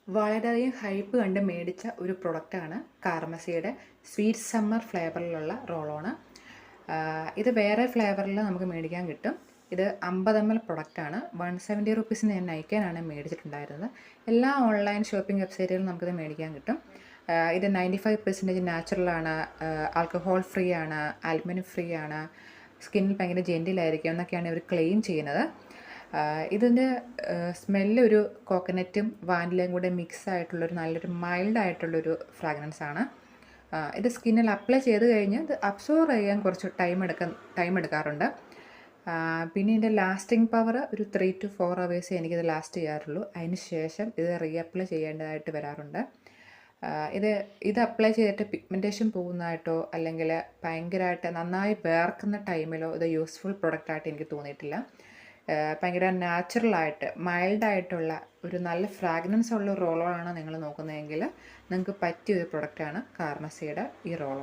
വളരെയധികം ഹൈപ്പ് കണ്ട് മേടിച്ച ഒരു പ്രൊഡക്റ്റാണ് കാർമസിയുടെ സ്വീറ്റ് സമ്മർ ഫ്ലേവറിലുള്ള റോളോണ്. ഇത് വേറെ ഫ്ലേവറിൽ നമുക്ക് മേടിക്കാൻ കിട്ടും. ഇത് 50 ml പ്രൊഡക്റ്റാണ്. 170 റുപ്പീസിന് ഞാൻ നൈക്കാനാണ് മേടിച്ചിട്ടുണ്ടായിരുന്നത്. എല്ലാ ഓൺലൈൻ ഷോപ്പിംഗ് വെബ്സൈറ്റുകളിലും നമുക്കിത് മേടിക്കാൻ കിട്ടും. ഇത് 95% നാച്ചുറലാണ്, ആൽക്കഹോൾ ഫ്രീ ആണ്, ആൽമിനിയം ഫ്രീ ആണ്, സ്കിന്നിൽ ഭയങ്കര ജെൻറ്റിലായിരിക്കും എന്നൊക്കെയാണ് ഇവർ ക്ലെയിം ചെയ്യുന്നത്. ഇതിൻ്റെ സ്മെല്ല് ഒരു കോക്കനറ്റും വാനിലയും കൂടെ മിക്സ് ആയിട്ടുള്ളൊരു നല്ലൊരു മൈൽഡായിട്ടുള്ളൊരു ഫ്രാഗ്രൻസ് ആണ്. ഇത് സ്കിന്നിൽ അപ്ലൈ ചെയ്ത് കഴിഞ്ഞ് ഇത് അബ്സോർവ് ചെയ്യാൻ കുറച്ച് ടൈം എടുക്കാറുണ്ട്. പിന്നെ ഇതിൻ്റെ ലാസ്റ്റിംഗ് പവർ ഒരു 3 to 4 hours എനിക്കിത് ലാസ്റ്റ് ചെയ്യാറുള്ളൂ. അതിന് ശേഷം ഇത് റീഅപ്ലൈ ചെയ്യേണ്ടതായിട്ട് വരാറുണ്ട്. ഇത് അപ്ലൈ ചെയ്തിട്ട് പിഗ്മെൻറ്റേഷൻ പോകുന്നതായിട്ടോ അല്ലെങ്കിൽ ഭയങ്കരമായിട്ട് നന്നായി വേർക്കുന്ന ടൈമിലോ ഇത് യൂസ്ഫുൾ പ്രൊഡക്റ്റായിട്ട് എനിക്ക് തോന്നിയിട്ടില്ല. ഭയങ്കര നാച്ചുറലായിട്ട് മൈൽഡായിട്ടുള്ള ഒരു നല്ല ഫ്രാഗ്രൻസ് ഉള്ള റോളോണാണ് നിങ്ങൾ നോക്കുന്നതെങ്കിൽ നിങ്ങൾക്ക് പറ്റിയൊരു പ്രൊഡക്റ്റാണ് കാർമസിയുടെ ഈ റോളോ.